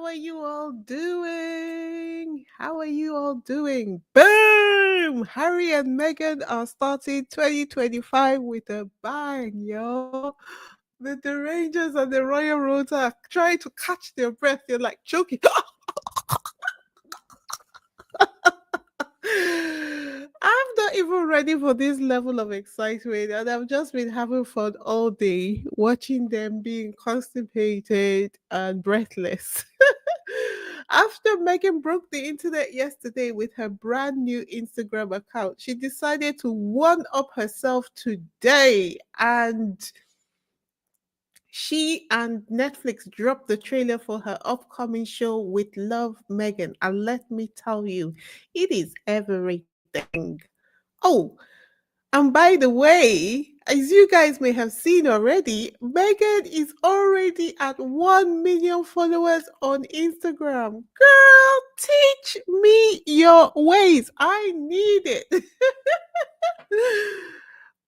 are you all doing? How are you all doing? Boom! Harry and Meghan are starting 2025 with a bang, yo. The Rangers and the Royal Roads are trying to catch their breath. They're like choking. I'm not even ready for this level of excitement, and I've just been having fun all day watching them being constipated and breathless. After Megan broke the internet yesterday with her brand new Instagram account, she decided to one up herself today, and she and Netflix dropped the trailer for her upcoming show with Love Megan. And let me tell you, it is everything. Oh, and by the way, as you guys may have seen already, Megan is already at 1 million followers on Instagram. Girl, teach me your ways. I need it.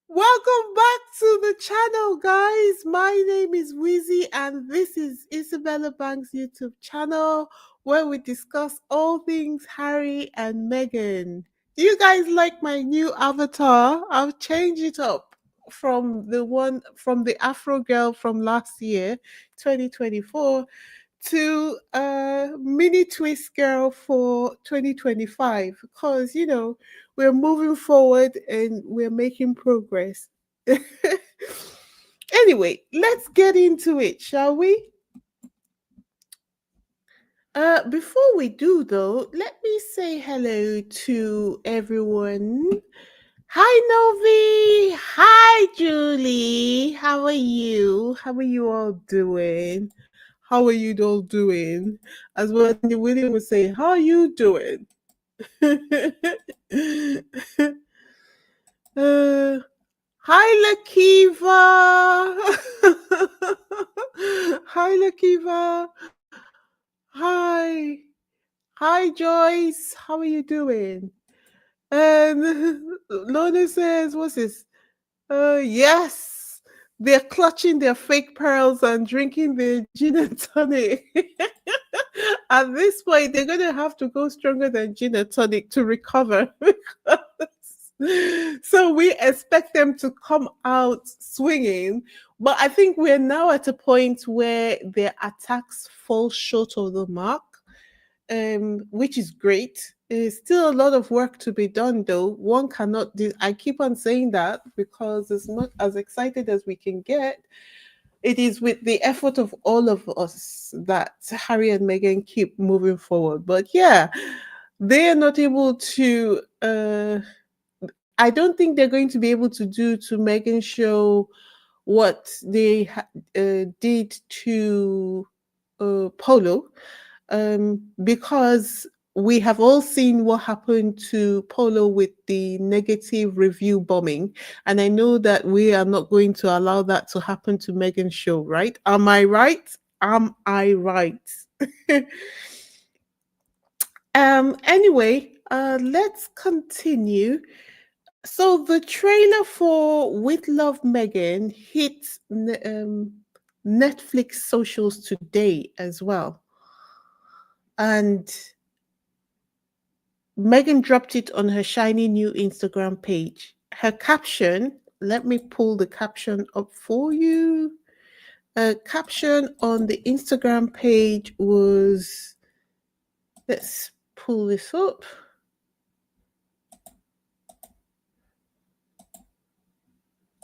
Welcome back to the channel, guys. My name is Wizzy, and this is Isabella Banks' YouTube channel where we discuss all things Harry and Meghan. Do you guys like my new avatar? I've changed it up from the Afro girl from last year, 2024, to a mini twist girl for 2025 because we're moving forward and we're making progress. Anyway, let's get into it, shall we? Before we do, though, let me say hello to everyone. Hi, Novi. Hi, Julie. How are you? How are you all doing? How are you all doing? As well, William would say, how are you doing? uh, Hi, Lakiva. Hi, Lakiva. Hi. Hi, Joyce. How are you doing? And Lona says, what's this? Yes. They're clutching their fake pearls and drinking the gin and tonic. At this point, they're going to have to go stronger than gin and tonic to recover. So we expect them to come out swinging, but I think we're now at a point where their attacks fall short of the mark, which is great. There's still a lot of work to be done, though. One cannot do. I keep on saying that because as much as excited as we can get, it is with the effort of all of us that Harry and Meghan keep moving forward. But yeah, they are not able to. I don't think they're going to be able to do to Meghan's show what they did to Polo, because we have all seen what happened to Polo with the negative review bombing. And I know that we are not going to allow that to happen to Meghan's show, right? Am I right? Am I right? Anyway, let's continue. So the trailer for With Love Megan hit Netflix socials today as well. And Megan dropped it on her shiny new Instagram page. Her caption, let me pull the caption up for you. A caption on the Instagram page was, let's pull this up.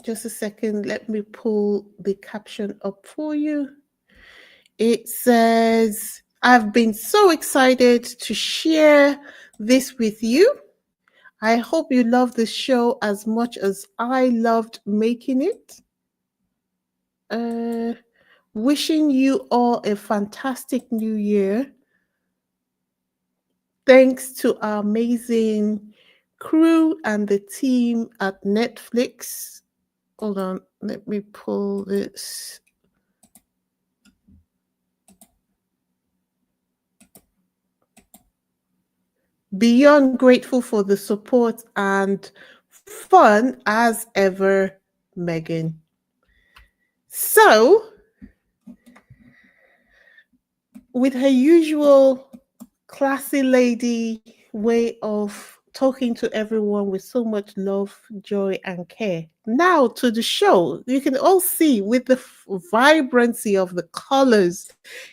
Just a second, let me pull the caption up for you. It says, I've been so excited to share this with you. I hope you love the show as much as I loved making it. Wishing you all a fantastic new year. Thanks to our amazing crew and the team at Netflix. Hold on, let me pull this. Beyond grateful for the support and fun as ever, Megan. So, with her usual classy lady way of talking to everyone with so much love, joy, and care. Now to the show. You can all see with the vibrancy of the colors,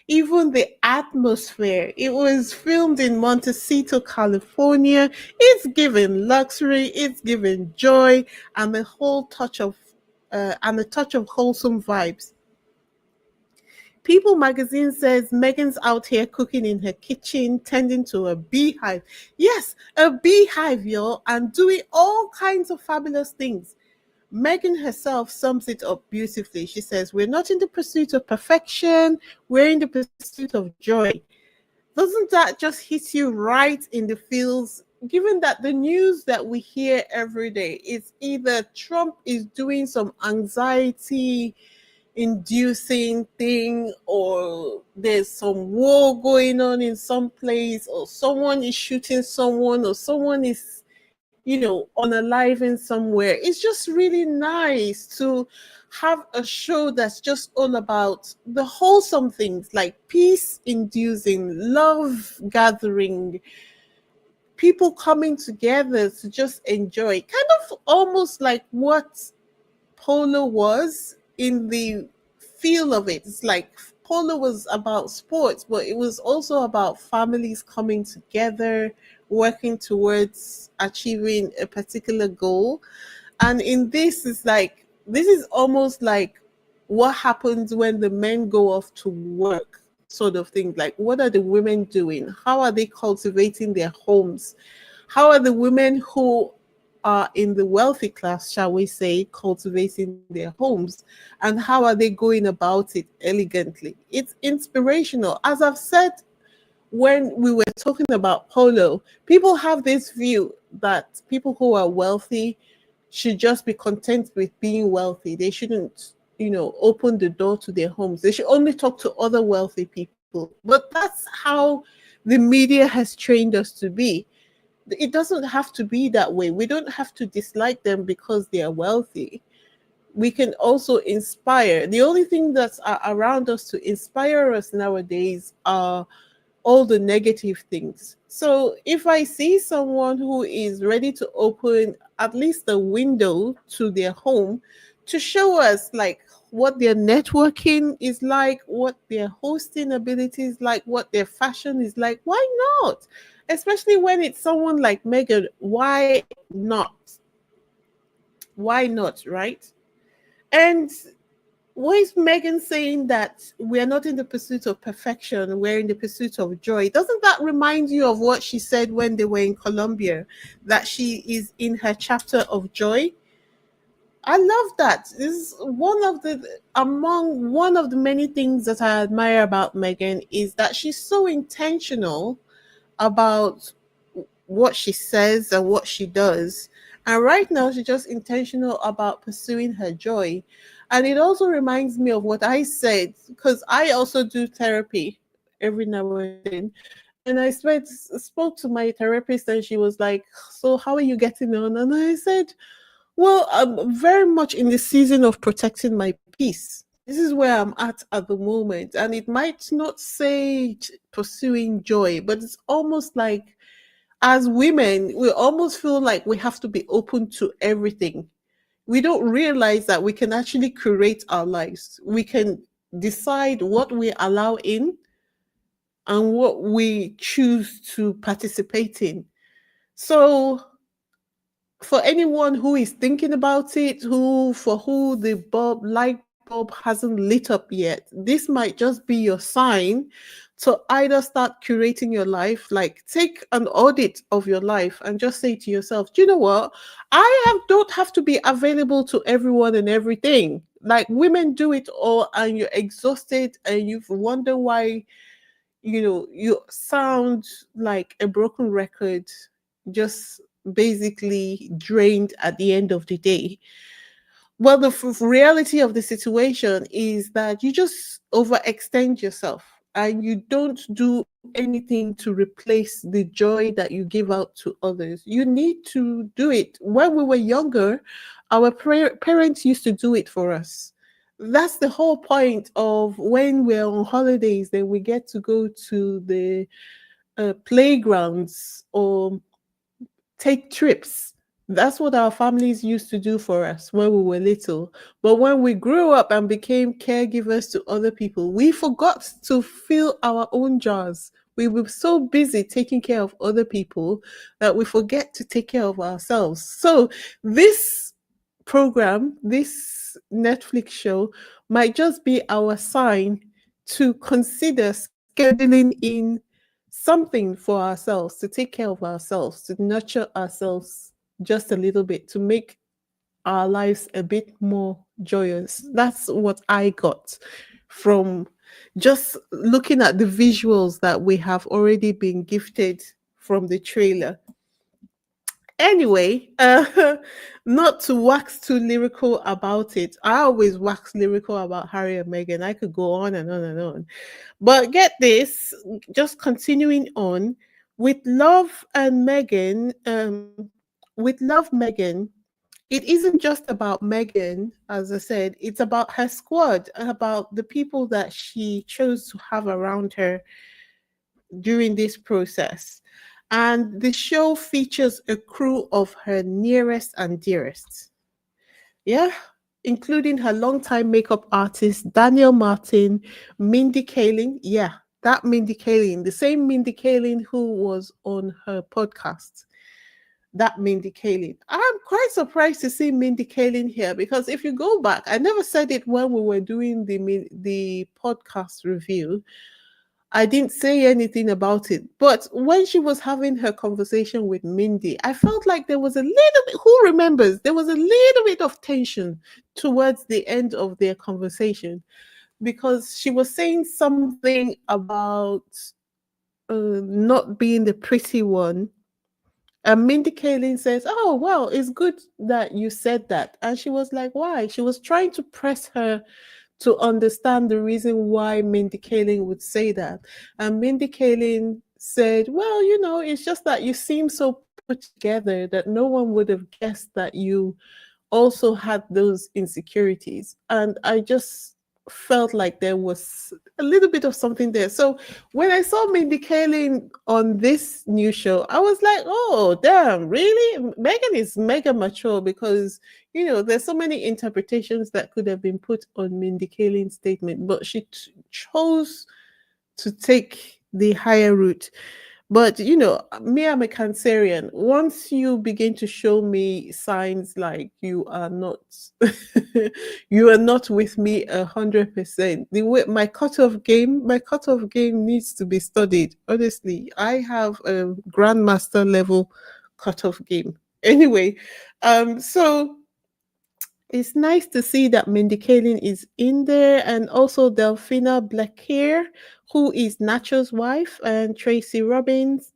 even the atmosphere. It was filmed in Montecito, California. It's given luxury, it's given joy, and the whole touch of and a touch of wholesome vibes. People magazine says Megan's out here cooking in her kitchen, tending to a beehive. Yes, a beehive, y'all, and doing all kinds of fabulous things. Megan herself sums it up beautifully. She says, we're not in the pursuit of perfection, we're in the pursuit of joy. Doesn't that just hit you right in the feels? Given that the news that we hear every day is either Trump is doing some anxiety inducing thing, or there's some war going on in some place, or someone is shooting someone, or someone is, unaliving somewhere. It's just really nice to have a show that's just all about the wholesome things, like peace inducing, love gathering, people coming together to just enjoy, kind of almost like what polo was in the feel of it. It's like polo was about sports, but it was also about families coming together, working towards achieving a particular goal. And in this, it's like, this is almost like what happens when the men go off to work, sort of thing. Like, what are the women doing? How are they cultivating their homes? How are the women who are in the wealthy class, shall we say, cultivating their homes? And how are they going about it elegantly? It's inspirational. As I've said, when we were talking about polo, people have this view that people who are wealthy should just be content with being wealthy. They shouldn't, open the door to their homes. They should only talk to other wealthy people. But that's how the media has trained us to be. It doesn't have to be that way. We don't have to dislike them because they are wealthy. We can also inspire. The only thing that's around us to inspire us nowadays are all the negative things. So if I see someone who is ready to open at least a window to their home to show us like what their networking is like, what their hosting ability is like, what their fashion is like, why not? Especially when it's someone like Meghan, why not? Why not, right? And why is Megan saying that we're not in the pursuit of perfection, we're in the pursuit of joy? Doesn't that remind you of what she said when they were in Colombia, that she is in her chapter of joy? I love that. This is one of the many things that I admire about Megan is that she's so intentional about what she says and what she does. And right now, she's just intentional about pursuing her joy. And it also reminds me of what I said, because I also do therapy every now and then. And spoke to my therapist, and she was like, "So, how are you getting on?" And I said, "Well, I'm very much in the season of protecting my peace. This is where I'm at the moment. And it might not say pursuing joy, but it's almost like as women, we almost feel like we have to be open to everything. We don't realize that we can actually curate our lives. We can decide what we allow in and what we choose to participate in. So, for anyone who is thinking about it, for who the light bulb hasn't lit up yet, this might just be your sign to either start curating your life, like take an audit of your life and just say to yourself, do you know what? Don't have to be available to everyone and everything. Like, women do it all, and you're exhausted and you wonder why, you sound like a broken record, just basically drained at the end of the day. Well, the reality of the situation is that you just overextend yourself and you don't do anything to replace the joy that you give out to others. You need to do it. When we were younger, our parents used to do it for us. That's the whole point of when we're on holidays, then we get to go to the playgrounds or take trips. That's what our families used to do for us when we were little. But when we grew up and became caregivers to other people, we forgot to fill our own jars. We were so busy taking care of other people that we forget to take care of ourselves. So, this program, this Netflix show, might just be our sign to consider scheduling in something for ourselves, to take care of ourselves, to nurture ourselves just a little bit, to make our lives a bit more joyous. That's what I got from just looking at the visuals that we have already been gifted from the trailer. Anyway, not to wax too lyrical about it. I always wax lyrical about Harry and Meghan. I could go on and on and on. But get this, just continuing on with Love and Meghan, with Love Meghan, it isn't just about Meghan, as I said, it's about her squad, about the people that she chose to have around her during this process. And the show features a crew of her nearest and dearest. Yeah, including her longtime makeup artist, Daniel Martin, Mindy Kaling. Yeah, that Mindy Kaling, the same Mindy Kaling who was on her podcast. That Mindy Kaling. I'm quite surprised to see Mindy Kaling here because if you go back, I never said it when we were doing the podcast review. I didn't say anything about it. But when she was having her conversation with Mindy, I felt like there was a little bit, who remembers? There was a little bit of tension towards the end of their conversation because she was saying something about not being the pretty one. And Mindy Kaling says, "Oh, well, it's good that you said that." And she was like, "Why?" She was trying to press her to understand the reason why Mindy Kaling would say that. And Mindy Kaling said, "Well, it's just that you seem so put together that no one would have guessed that you also had those insecurities." And I just felt like there was a little bit of something there. So when I saw Mindy Kaling on this new show, I was like, oh, damn, really? Megan is mega mature because, there's so many interpretations that could have been put on Mindy Kaling's statement, but she chose to take the higher route. But me, I'm a Cancerian. Once you begin to show me signs like you are not, you are not with me 100%. The way my cutoff game needs to be studied. Honestly, I have a grandmaster level cutoff game. Anyway, so it's nice to see that Mindy Kaling is in there, and also Delphina Blackare, who is Nacho's wife, and Tracy Robbins,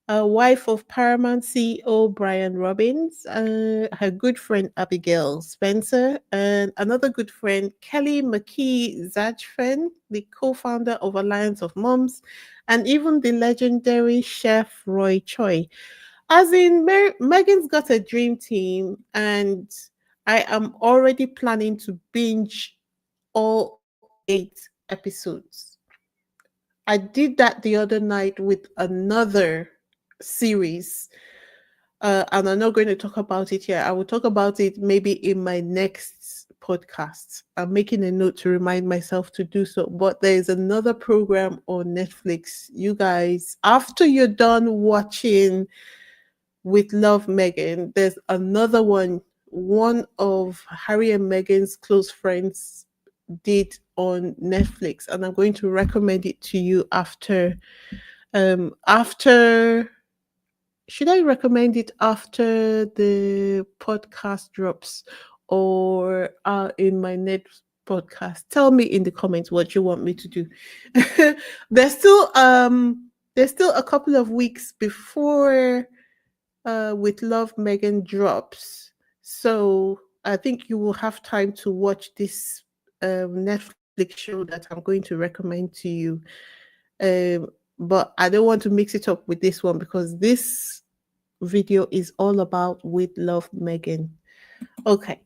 wife of Paramount CEO Brian Robbins, her good friend Abigail Spencer, and another good friend Kelly McKee Zajfen, the co-founder of Alliance of Moms, and even the legendary chef Roy Choi. As in, Megan's got a dream team, and I am already planning to binge all 8 episodes. I did that the other night with another series, and I'm not going to talk about it here. I will talk about it maybe in my next podcast. I'm making a note to remind myself to do so. But there is another program on Netflix. You guys, after you're done watching with Love Megan, there's another one. One of Harry and Meghan's close friends did on Netflix, and I'm going to recommend it to you after should I recommend it after the podcast drops or in my next podcast? Tell me in the comments what you want me to do. there's still um there's still a couple of weeks before with Love Megan drops. So I think you will have time to watch this Netflix show that I'm going to recommend to you. Um, but I don't want to mix it up with this one because this video is all about with Love Megan. Okay.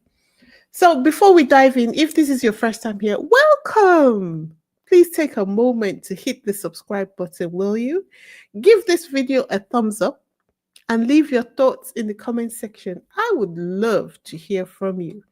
So before we dive in, if this is your first time here, welcome. Please take a moment to hit the subscribe button, will you? Give this video a thumbs up and leave your thoughts in the comment section. I would love to hear from you.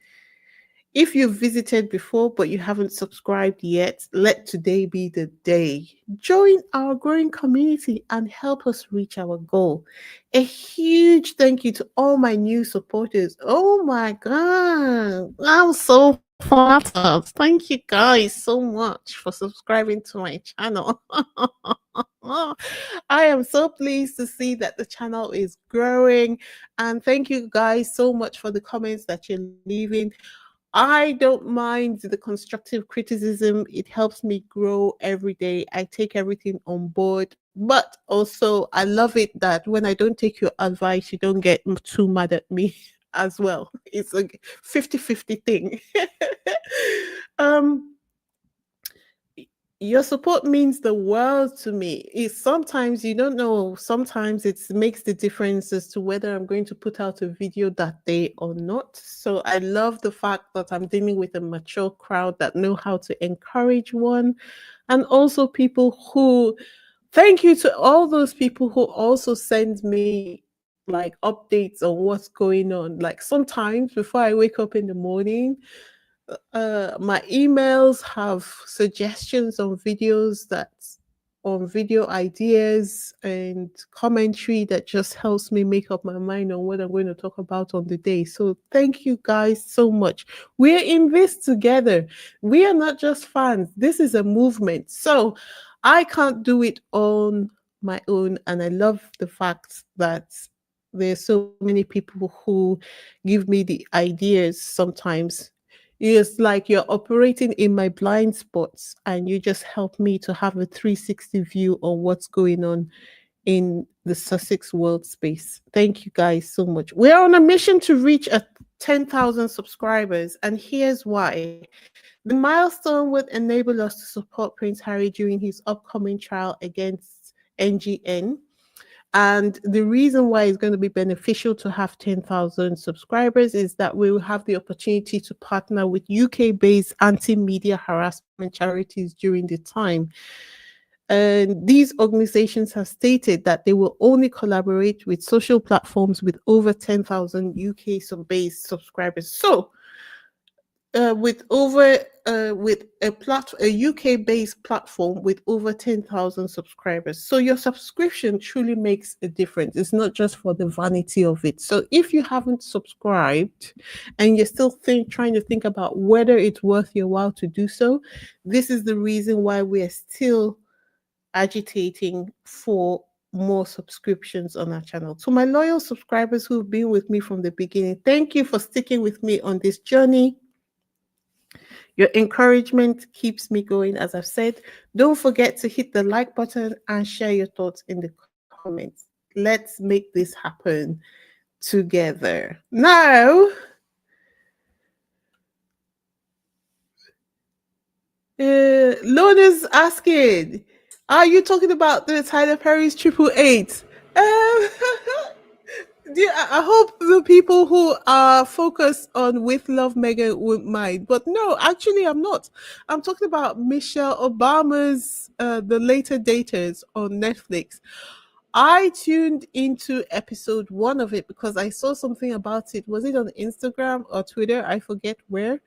If you've visited before but you haven't subscribed yet, let today be the day. Join our growing community and help us reach our goal. A huge thank you to all my new supporters. Oh my God, I'm so flattered. Thank you guys so much for subscribing to my channel. I am so pleased to see that the channel is growing, and thank you guys so much for the comments that you're leaving. I don't mind the constructive criticism. It helps me grow every day. I take everything on board. But also, I love it that when I don't take your advice, you don't get too mad at me as well. It's a 50-50 thing. um, your support means the world to me. It's sometimes you don't know, sometimes it makes the difference as to whether I'm going to put out a video that day or not. So I love the fact that I'm dealing with a mature crowd that know how to encourage one, and also people who, thank you to all those people who also send me like updates on what's going on. Like sometimes before I wake up in the morning, my emails have suggestions on videos, that on video ideas and commentary that just helps me make up my mind on what I'm going to talk about on the day. So thank you guys so much. We're in this together. We are not just fans. This is a movement. So I can't do it on my own, and I love the fact that there's so many people who give me the ideas sometimes. It's like you're operating in my blind spots and you just help me to have a 360 view on what's going on in the Sussex world space. Thank you guys so much. We're on a mission to reach 10,000 subscribers, and here's why. The milestone would enable us to support Prince Harry during his upcoming trial against NGN. And the reason why it's going to be beneficial to have 10,000 subscribers is that we will have the opportunity to partner with UK-based anti-media harassment charities during the time. And these organizations have stated that they will only collaborate with social platforms with over 10,000 UK-based subscribers. So with over with a UK based platform with over 10,000 subscribers. So your subscription truly makes a difference. It's not just for the vanity of it. So if you haven't subscribed and you're still trying to think about whether it's worth your while to do so, this is the reason why we are still agitating for more subscriptions on our channel. To my loyal subscribers who've been with me from the beginning, thank you for sticking with me on this journey. Your encouragement keeps me going, as I've said. Don't forget to hit the like button and share your thoughts in the comments. Let's make this happen together. Now, Lona's asking, are you talking about the Tyler Perry's Triple Eight? Um, I hope the people who are focused on With Love Meghan won't mind. But no, actually, I'm not. I'm talking about Michelle Obama's The Later Daters on Netflix. I tuned into episode 1 of it because I saw something about it. Was it on Instagram or Twitter? I forget where.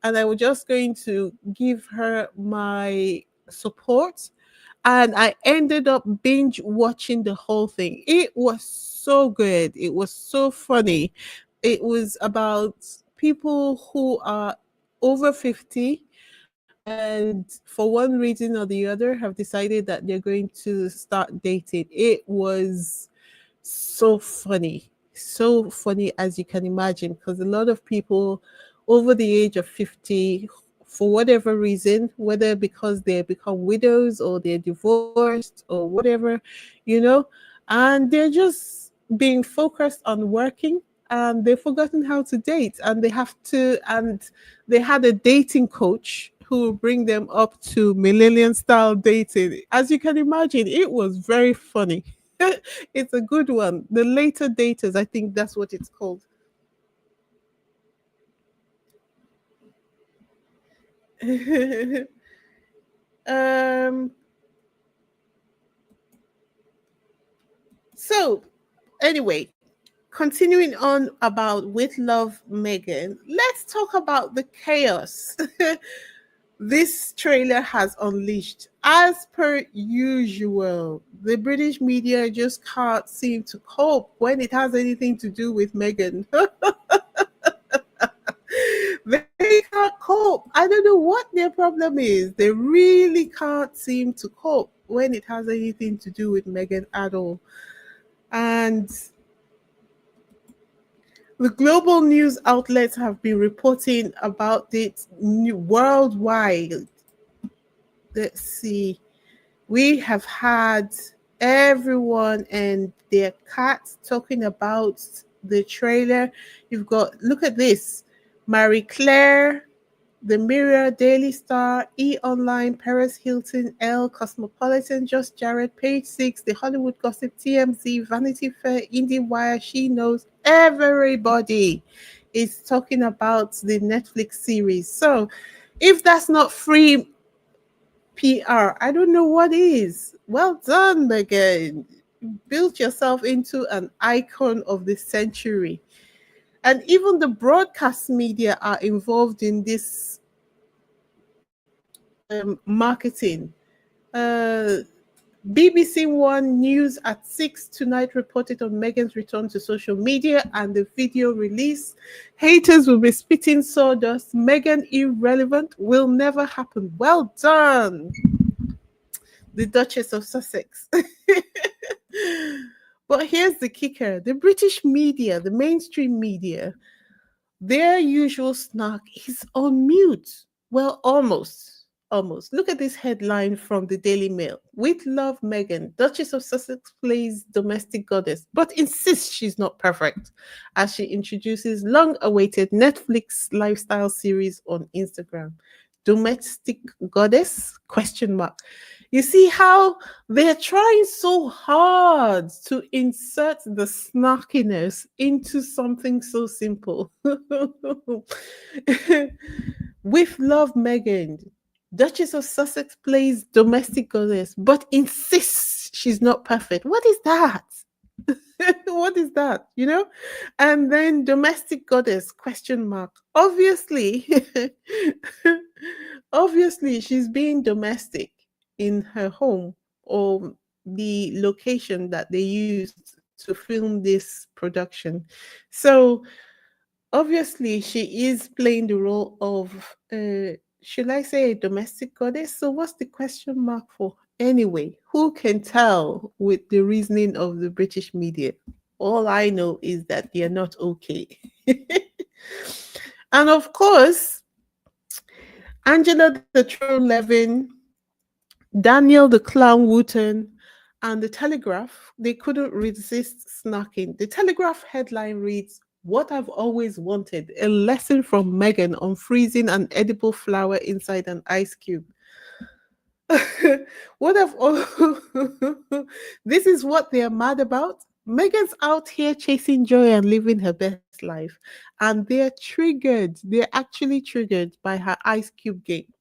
And I was just going to give her my support, and I ended up binge watching the whole thing. It was so good. It was so funny. It was about people who are over 50 and for one reason or the other have decided that they're going to start dating. It was so funny as you can imagine, because a lot of people over the age of 50, for whatever reason, whether because they become widows or they're divorced or whatever, you know, and they're just being focused on working, and they've forgotten how to date, and they had a dating coach who will bring them up to millennial style dating. As you can imagine, it was very funny. It's a good one. The Later Daters, I think that's what it's called. um. So anyway, continuing on about with love, Megan. Let's talk about the chaos this trailer has unleashed. As per usual, the British media just can't seem to cope when it has anything to do with Meghan. They can't cope. I don't know what their problem is. They really can't seem to cope when it has anything to do with Meghan at all. And the global news outlets have been reporting about it worldwide. Let's see. We have had everyone and their cats talking about the trailer. You've got, look at this, Marie Claire, The Mirror, Daily Star, E Online, Paris Hilton, Elle, Cosmopolitan, Just Jared, Page Six, The Hollywood Gossip, TMZ, Vanity Fair, IndieWire, She Knows. Everybody is talking about the Netflix series. So if that's not free PR, I don't know what is. Well done, Megan. Built yourself into an icon of the century. And even the broadcast media are involved in this marketing. Uh, BBC One News at 6 tonight reported on Meghan's return to social media and the video release. Haters will be spitting sawdust. Meghan irrelevant will never happen. Well done, the Duchess of Sussex. But here's the kicker, the British media, the mainstream media, their usual snark is on mute. Well, almost. Almost. Look at this headline from the Daily Mail. With love, Meghan, Duchess of Sussex plays domestic goddess, but insists she's not perfect as she introduces long awaited Netflix lifestyle series on Instagram. Domestic goddess? Question mark. You see how they're trying so hard to insert the snarkiness into something so simple. With love, Meghan, Duchess of Sussex plays domestic goddess, but insists she's not perfect. What is that? What is that? You know? And then domestic goddess question mark. Obviously, obviously she's being domestic in her home or the location that they used to film this production. So obviously she is playing the role of should I say a domestic goddess? So what's the question mark for? Anyway, who can tell with the reasoning of the British media? All I know is that they are not okay. And of course, Angela the Troll Levin, Daniel the Clown Wooten, and the Telegraph, they couldn't resist snarking. The Telegraph headline reads, "What I've always wanted, a lesson from Meghan on freezing an edible flower inside an ice cube." What have this is what they're mad about. Megan's out here chasing joy and living her best life, and they're triggered. They're actually triggered by her ice cube game.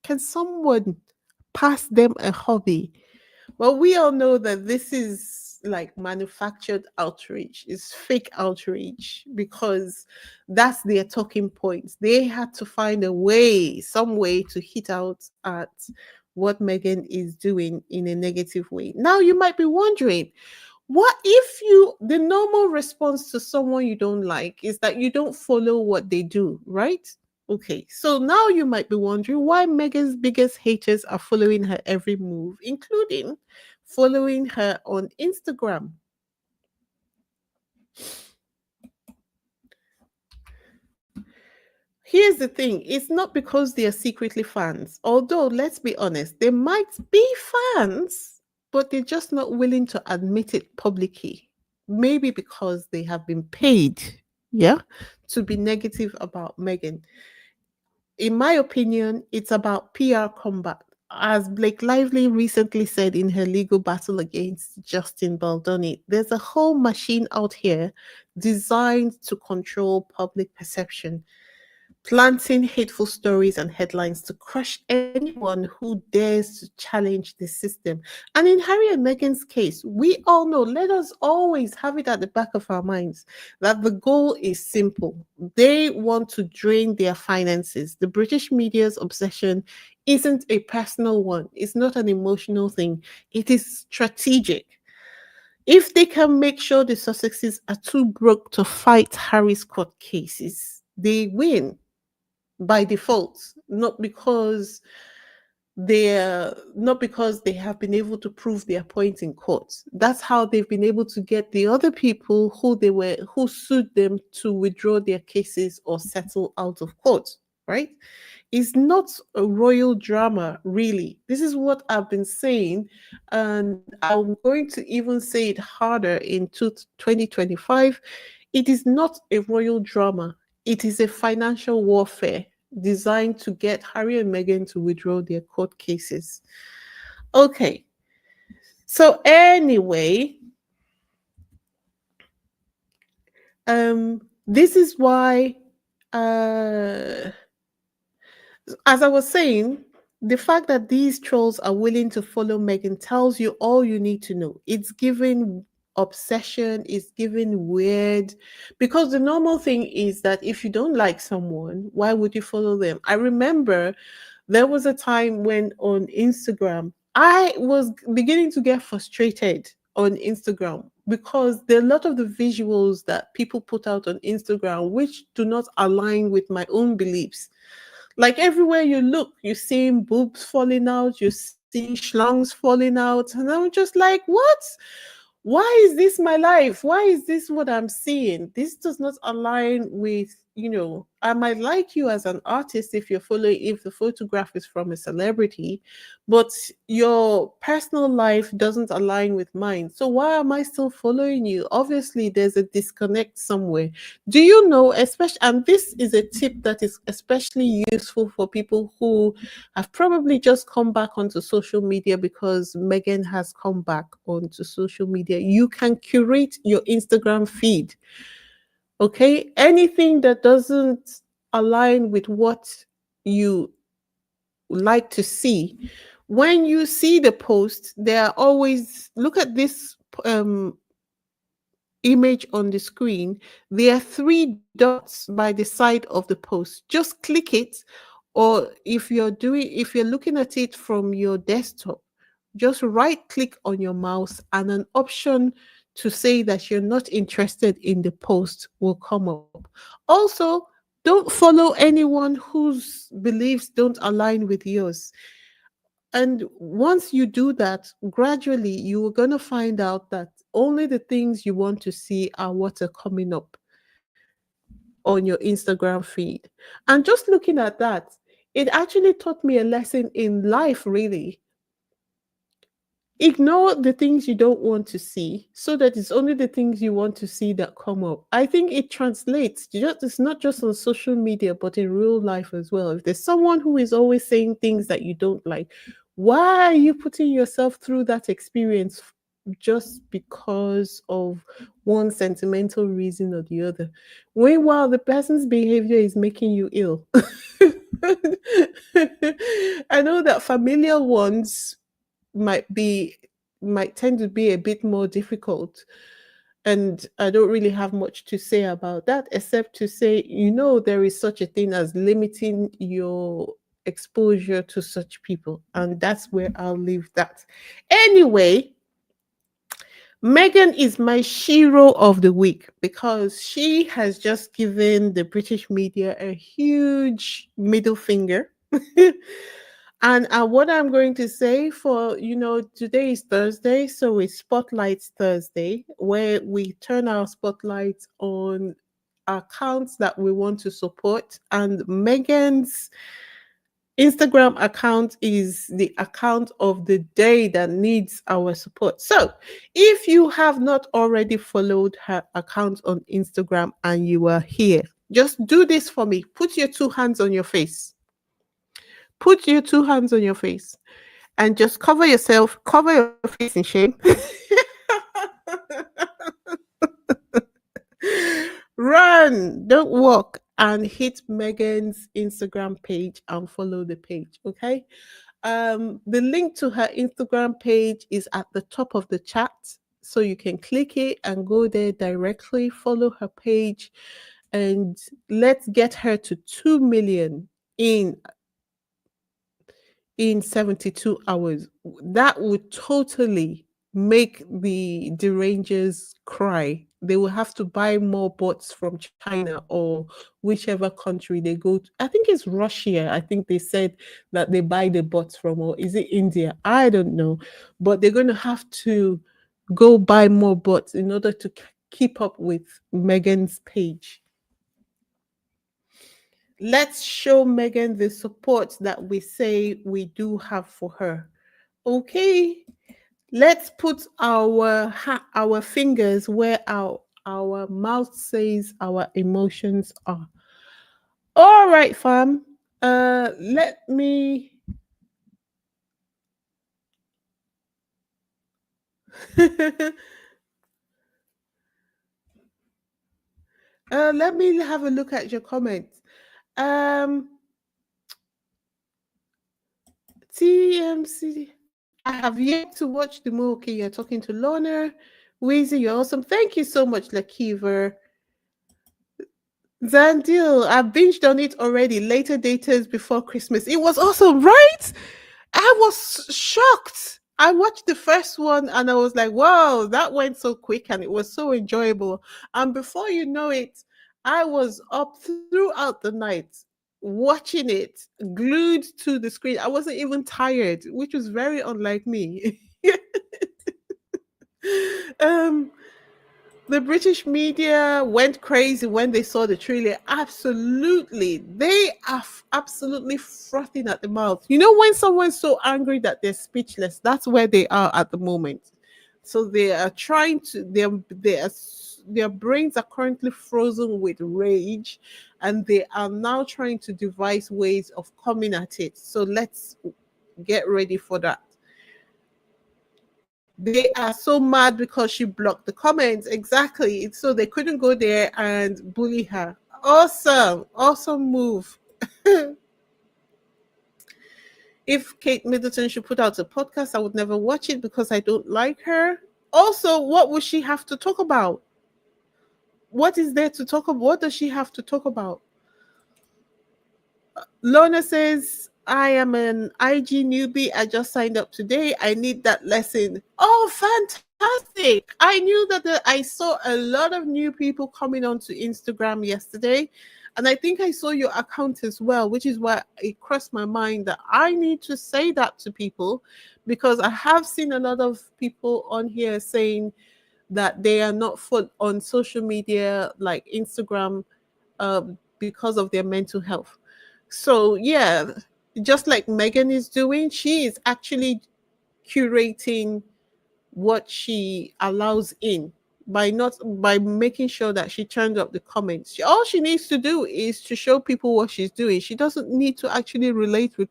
Can someone pass them a hobby? Well, we all know that this is like manufactured outrage, it's fake outrage because that's their talking points. They had to find a way, some way to hit out at what Megan is doing in a negative way. Now, you might be wondering, what if the normal response to someone you don't like is that you don't follow what they do, right? Okay, so now you might be wondering why Megan's biggest haters are following her every move, including following her on Instagram. Here's the thing, it's not because they are secretly fans, although let's be honest, they might be fans, but they're just not willing to admit it publicly. Maybe because they have been paid, yeah, to be negative about Megan. In my opinion, it's about PR combat. As Blake Lively recently said in her legal battle against Justin Baldoni, there's a whole machine out here designed to control public perception. planting hateful stories and headlines to crush anyone who dares to challenge the system. And in Harry and Meghan's case, we all know, let us always have it at the back of our minds that the goal is simple. They want to drain their finances. The British media's obsession isn't a personal one, it's not an emotional thing, it is strategic. If they can make sure the Sussexes are too broke to fight Harry's court cases, they win by default, not because they have been able to prove their point in court. That's how they've been able to get the other people who sued them to withdraw their cases or settle out of court, right? It's not a royal drama, really. This is what I've been saying, and I'm going to even say it harder in 2025. It is not a royal drama, it is a financial warfare designed to get Harry and Meghan to withdraw their court cases. Okay. So anyway, this is why as I was saying, the fact that these trolls are willing to follow Meghan tells you all you need to know. It's giving obsession, it's giving weird, because the normal thing is that if you don't like someone, why would you follow them? I remember there was a time when on Instagram, I was beginning to get frustrated on Instagram because there are a lot of the visuals that people put out on Instagram which do not align with my own beliefs. Like everywhere you look, you're seeing boobs falling out, you're seeing schlongs falling out. And I'm just like, what? Why is this my life? Why is this what I'm seeing? This does not align with, I might like you as an artist if if the photograph is from a celebrity, but your personal life doesn't align with mine. So why am I still following you? Obviously, there's a disconnect somewhere. Do you know, especially, and this is a tip that is especially useful for people who have probably just come back onto social media because Meghan has come back onto social media. You can curate your Instagram feed. Okay? Anything that doesn't align with what you like to see. When you see the post, there are always, look at this image on the screen. There are three dots by the side of the post. Just click it, or if you're looking at it from your desktop, just right click on your mouse and an option to say that you're not interested in the post will come up. Also, don't follow anyone whose beliefs don't align with yours. And once you do that, gradually you are going to find out that only the things you want to see are what are coming up on your Instagram feed. And just looking at that, it actually taught me a lesson in life, really. Ignore the things you don't want to see so that it's only the things you want to see that come up. I think it translates. It's not just on social media, but in real life as well. If there's someone who is always saying things that you don't like, why are you putting yourself through that experience just because of one sentimental reason or the other? Meanwhile, the person's behavior is making you ill. I know that familial ones might tend to be a bit more difficult, and I don't really have much to say about that except to say, there is such a thing as limiting your exposure to such people, and that's where I'll leave that. Anyway, Meghan is my hero of the week because she has just given the British media a huge middle finger. And what I'm going to say for, today is Thursday, so it's Spotlight Thursday, where we turn our spotlight on accounts that we want to support. And Meghan's Instagram account is the account of the day that needs our support. So if you have not already followed her account on Instagram and you are here, just do this for me. Put your two hands on your face. Put your two hands on your face and just cover yourself, cover your face in shame. Run, don't walk, and hit Megan's Instagram page and follow the page. Okay. The link to her Instagram page is at the top of the chat. So you can click it and go there directly, follow her page, and let's get her to 2 million in 72 hours. That would totally make the derangers cry. They will have to buy more bots from China or whichever country they go to. I think it's Russia. I think they said that they buy the bots from, or is it India? I don't know. But they're going to have to go buy more bots in order to keep up with Megan's page. Let's show Megan the support that we say we do have for her. Okay, let's put our fingers where our mouth says our emotions are. All right, fam. Let me let me have a look at your comments. Um, TMC. I have yet to watch the movie. Okay, you're talking to Lorna. Weezy, you're awesome. Thank you so much, Lakiver. Zandil, I binged on it already. Later daters before Christmas. It was awesome, right? I was shocked. I watched the first one and I was like, wow, that went so quick and it was so enjoyable. And before you know it, I was up throughout the night watching it, glued to the screen. I wasn't even tired, which was very unlike me. um, the British media went crazy when they saw the trailer. Absolutely. They are absolutely frothing at the mouth. You know, when someone's so angry that they're speechless, that's where they are at the moment. So they are trying to, their brains are currently frozen with rage and they are now trying to devise ways of coming at it. So let's get ready for that. They are so mad because she blocked the comments. Exactly. So they couldn't go there and bully her. Awesome. Awesome move. If Kate Middleton should put out a podcast, I would never watch it because I don't like her. Also, what would she have to talk about? What is there to talk about? What does she have to talk about? Lorna says, I am an IG newbie. I just signed up today. I need that lesson. Oh, fantastic. I knew that I saw a lot of new people coming onto Instagram yesterday. And I think I saw your account as well, which is why it crossed my mind that I need to say that to people because I have seen a lot of people on here saying that they are not full on social media like Instagram because of their mental health. So yeah, just like Meghan is doing, she is actually curating what she allows in by making sure that she turns up the comments. All she needs to do is to show people what she's doing. She doesn't need to actually relate with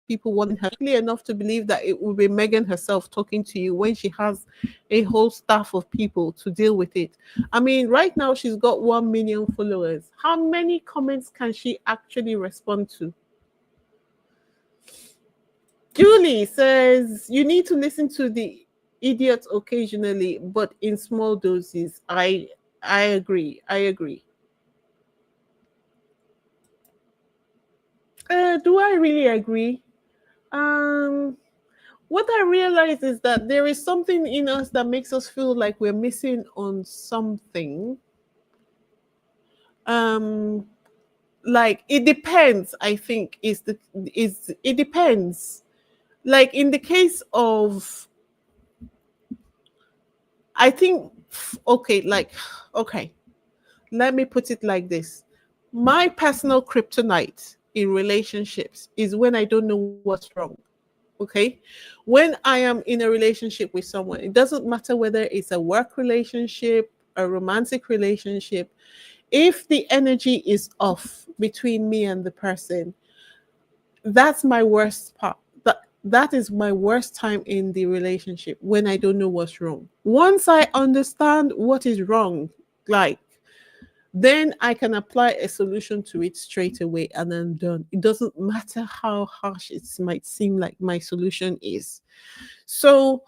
people wanting her enough to believe that it will be Meghan herself talking to you when she has a whole staff of people to deal with it. I mean, right now she's got 1 million followers. How many comments can she actually respond to? Julie says you need to listen to the idiots occasionally, but in small doses. I agree. I agree. Do I really agree? Um, what I realize is that there is something in us that makes us feel like we're missing on something. Um, like it depends. I think is it depends. Like in the case of, I think okay, like okay, let me put it like this: my personal kryptonite in relationships is when I don't know what's wrong. Okay. When I am in a relationship with someone, it doesn't matter whether it's a work relationship, a romantic relationship. If the energy is off between me and the person, that's my worst part. But that is my worst time in the relationship, when I don't know what's wrong. Once I understand what is wrong, like, then I can apply a solution to it straight away and I'm done. It doesn't matter how harsh it might seem like my solution is. So,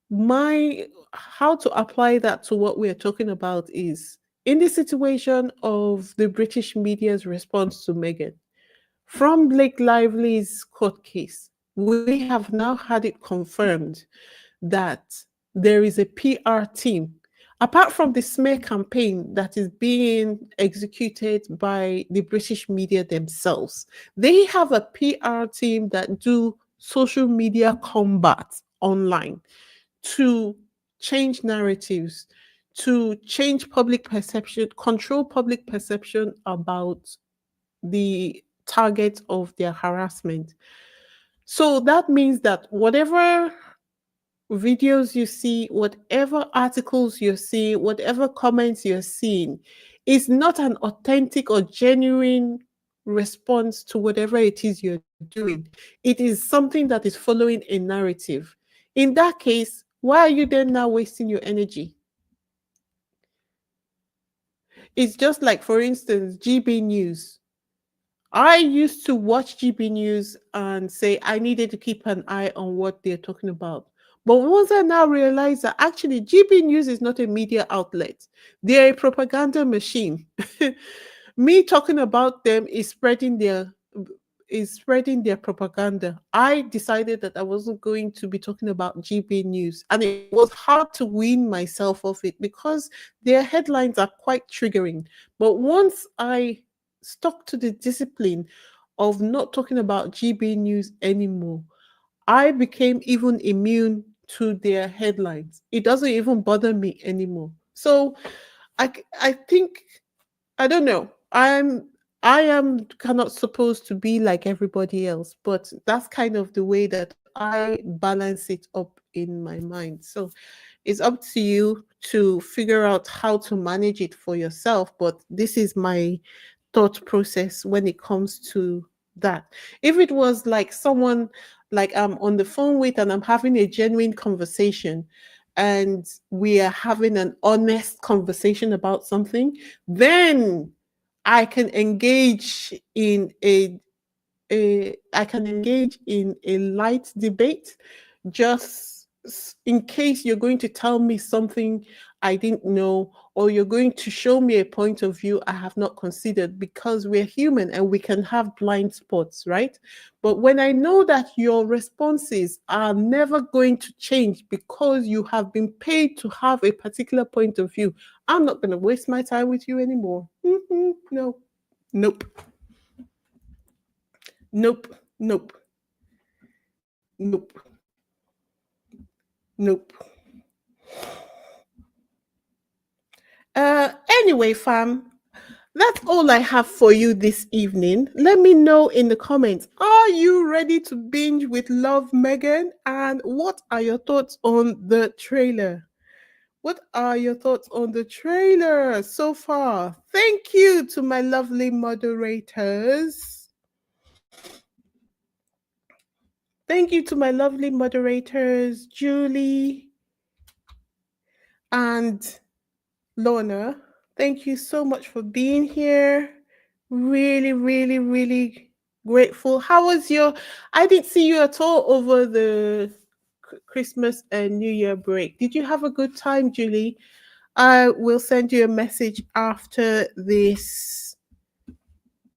my how to apply that to what we're talking about is, in the situation of the British media's response to Meghan, from Blake Lively's court case, we have now had it confirmed that there is a PR team, apart from the smear campaign that is being executed by the British media themselves. They have a PR team that do social media combat online to change narratives, to change public perception, control public perception about the target of their harassment. So that means that whatever videos you see, whatever articles you see, whatever comments you're seeing is not an authentic or genuine response to whatever it is you're doing. It is something that is following a narrative. In that case, why are you then now wasting your energy? It's just like, for instance, GB News. I used to watch GB News and say I needed to keep an eye on what they're talking about. But once I now realize that actually GB News is not a media outlet, they're a propaganda machine. Me talking about them is spreading their propaganda. I decided that I wasn't going to be talking about GB News, and it was hard to wean myself off it because their headlines are quite triggering. But once I stuck to the discipline of not talking about GB News anymore, I became even immune to their headlines. It doesn't even bother me anymore. So I think, I don't know. I am cannot supposed to be like everybody else, but that's kind of the way that I balance it up in my mind. So it's up to you to figure out how to manage it for yourself. But this is my thought process when it comes to that. If it was like someone like I'm on the phone with and I'm having a genuine conversation and we are having an honest conversation about something, then I can engage in a light debate, just in case you're going to tell me something I didn't know, or you're going to show me a point of view I have not considered, because we're human and we can have blind spots, right? But when I know that your responses are never going to change because you have been paid to have a particular point of view, I'm not going to waste my time with you anymore. No, nope, nope, nope, nope, nope. Anyway, fam, that's all I have for you this evening. Let me know in the comments. Are you ready to binge with Love Megan? And what are your thoughts on the trailer? What are your thoughts on the trailer so far? Thank you to my lovely moderators. Thank you to my lovely moderators, Julie and Lorna. Thank you so much for being here. Really, really, really grateful. How was your? I didn't see you at all over the Christmas and New Year break. Did you have a good time, Julie? I will send you a message after this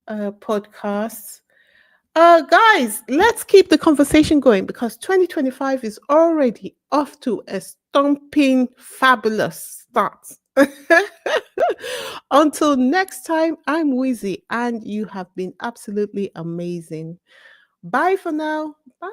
podcast. Guys, let's keep the conversation going because 2025 is already off to a stomping, fabulous start. Until next time, I'm Wizzy, and you have been absolutely amazing. Bye for now. Bye.